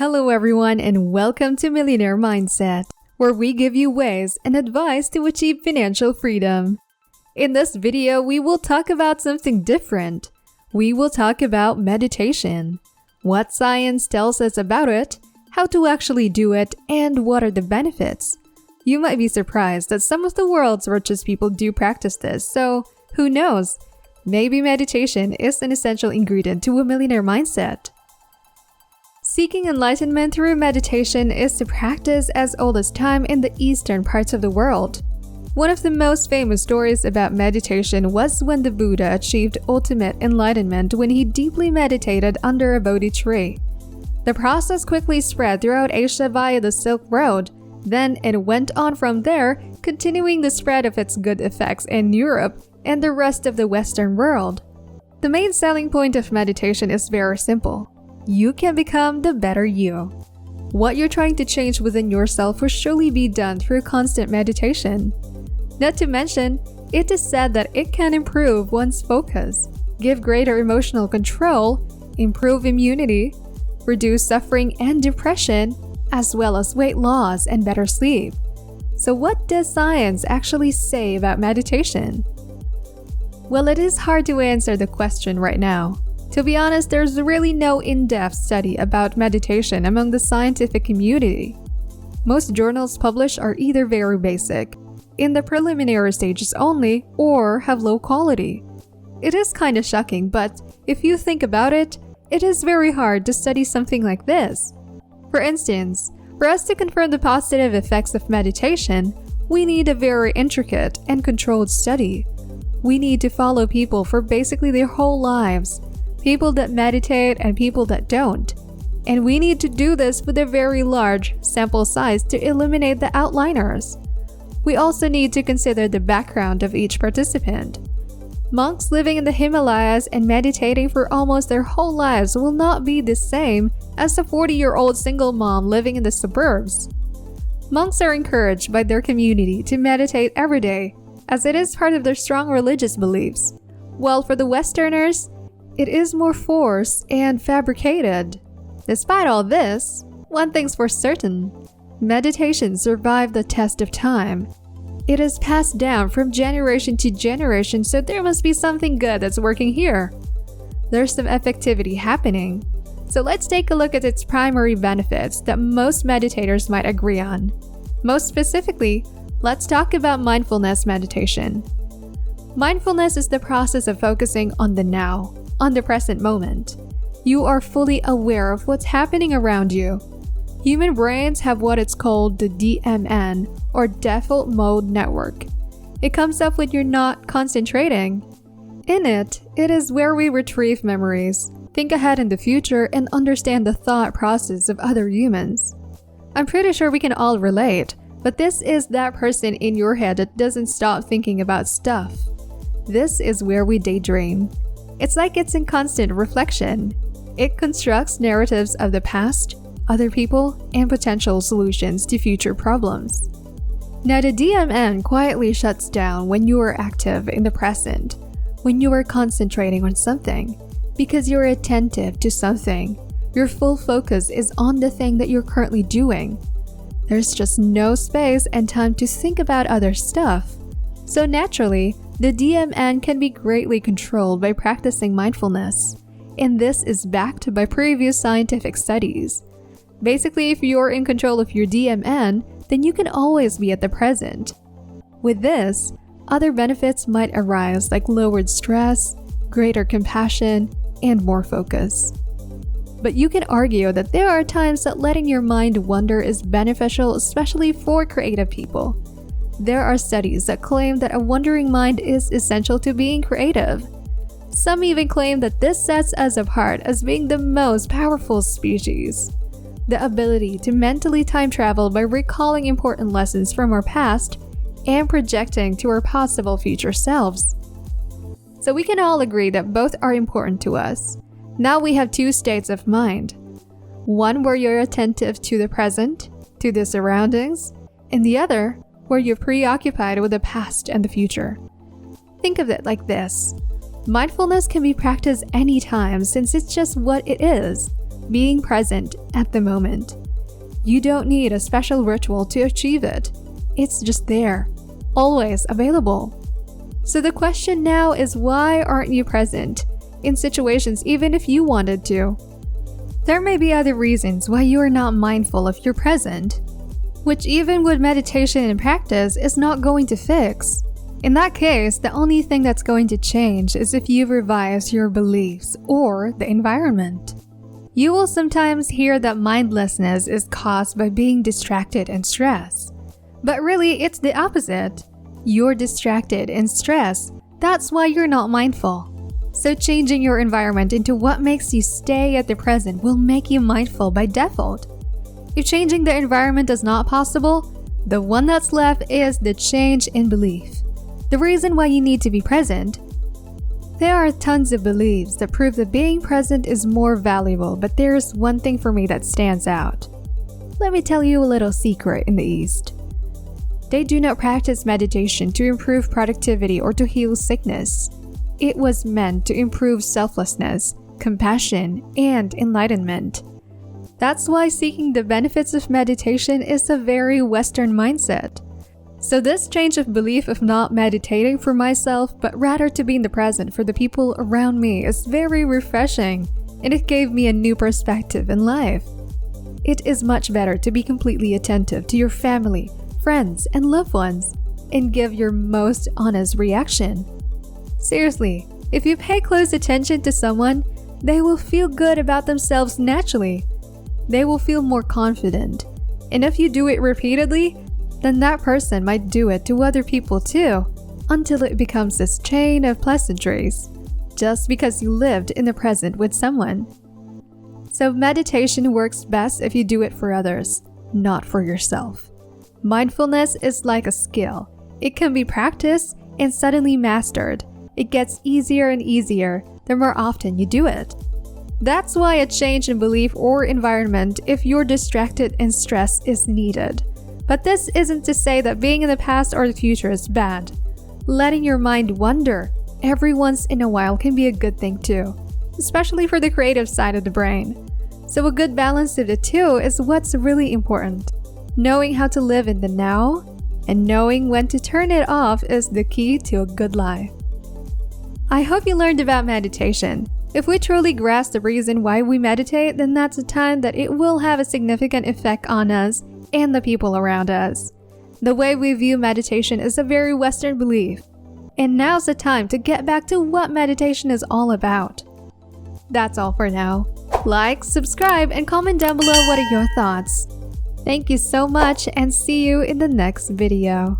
Hello everyone and welcome to Millionaire Mindset, where we give you ways and advice to achieve financial freedom. In this video, we will talk about something different. We will talk about meditation, what science tells us about it, how to actually do it, and what are the benefits. You might be surprised that some of the world's richest people do practice this, so who knows? Maybe meditation is an essential ingredient to a millionaire mindset. Seeking enlightenment through meditation is a practice as old as time in the eastern parts of the world. One of the most famous stories about meditation was when the Buddha achieved ultimate enlightenment when he deeply meditated under a Bodhi tree. The process quickly spread throughout Asia via the Silk Road. Then it went on from there, continuing the spread of its good effects in Europe and the rest of the Western world. The main selling point of meditation is very simple. You can become the better you. What you're trying to change within yourself will surely be done through constant meditation. Not to mention, it is said that it can improve one's focus, give greater emotional control, improve immunity, reduce suffering and depression, as well as weight loss and better sleep. So what does science actually say about meditation? Well, it is hard to answer the question right now. To be honest, there's really no in-depth study about meditation among the scientific community. Most journals published are either very basic, in the preliminary stages only, or have low quality. It is kind of shocking, but if you think about it, it is very hard to study something like this. For instance, for us to confirm the positive effects of meditation, we need a very intricate and controlled study. We need to follow people for basically their whole lives. People that meditate and people that don't. And we need to do this with a very large sample size to eliminate the outliers. We also need to consider the background of each participant. Monks living in the Himalayas and meditating for almost their whole lives will not be the same as a 40-year-old single mom living in the suburbs. Monks are encouraged by their community to meditate every day, as it is part of their strong religious beliefs. While for the Westerners, it is more forced and fabricated. Despite all this, one thing's for certain: meditation survived the test of time. It is passed down from generation to generation, so there must be something good that's working here. There's some effectivity happening. So let's take a look at its primary benefits that most meditators might agree on. Most specifically, let's talk about mindfulness meditation. Mindfulness is the process of focusing on the now, on the present moment. You are fully aware of what's happening around you. Human brains have what it's called the DMN, or Default Mode Network. It comes up when you're not concentrating. In it is where we retrieve memories, think ahead in the future, and understand the thought process of other humans. I'm pretty sure we can all relate, but this is that person in your head that doesn't stop thinking about stuff. This is where we daydream. It's like it's in constant reflection. It constructs narratives of the past, other people, and potential solutions to future problems. Now, the DMN quietly shuts down when you are active in the present, when you are concentrating on something, because you're attentive to something. Your full focus is on the thing that you're currently doing. There's just no space and time to think about other stuff. So naturally, the DMN can be greatly controlled by practicing mindfulness, and this is backed by previous scientific studies. Basically, if you're in control of your DMN, then you can always be at the present. With this, other benefits might arise like lowered stress, greater compassion, and more focus. But you can argue that there are times that letting your mind wander is beneficial, especially for creative people. There are studies that claim that a wandering mind is essential to being creative. Some even claim that this sets us apart as being the most powerful species. The ability to mentally time travel by recalling important lessons from our past and projecting to our possible future selves. So we can all agree that both are important to us. Now we have two states of mind. One where you're attentive to the present, to the surroundings, and the other where you're preoccupied with the past and the future. Think of it like this. Mindfulness can be practiced anytime since it's just what it is. being present at the moment. You don't need a special ritual to achieve it. It's just there, always available. So the question now is, why aren't you present in situations even if you wanted to? There may be other reasons why you are not mindful of your present, which even with meditation and practice is not going to fix. In that case, the only thing that's going to change is if you revise your beliefs or the environment. You will sometimes hear that mindlessness is caused by being distracted and stressed. But really, it's the opposite. You're distracted and stressed. That's why you're not mindful. So changing your environment into what makes you stay at the present will make you mindful by default. If changing the environment is not possible, the one that's left is the change in belief. The reason why you need to be present. There are tons of beliefs that prove that being present is more valuable, but there's one thing for me that stands out. Let me tell you a little secret in the East. They do not practice meditation to improve productivity or to heal sickness. It was meant to improve selflessness, compassion, and enlightenment. That's why seeking the benefits of meditation is a very Western mindset. So this change of belief of not meditating for myself, but rather to be in the present for the people around me is very refreshing, and it gave me a new perspective in life. It is much better to be completely attentive to your family, friends, and loved ones, and give your most honest reaction. Seriously, if you pay close attention to someone, they will feel good about themselves naturally. They will feel more confident. And if you do it repeatedly, then that person might do it to other people too, until it becomes this chain of pleasantries, just because you lived in the present with someone. So meditation works best if you do it for others, not for yourself. Mindfulness is like a skill. It can be practiced and suddenly mastered. It gets easier and easier the more often you do it. That's why a change in belief or environment if you're distracted and stressed is needed. But this isn't to say that being in the past or the future is bad. Letting your mind wander every once in a while can be a good thing too, especially for the creative side of the brain. So a good balance of the two is what's really important. Knowing how to live in the now and knowing when to turn it off is the key to a good life. I hope you learned about meditation. If we truly grasp the reason why we meditate, then that's a time that it will have a significant effect on us and the people around us. The way we view meditation is a very Western belief. And now's the time to get back to what meditation is all about. That's all for now. Like, subscribe, and comment down below what are your thoughts. Thank you so much, and see you in the next video.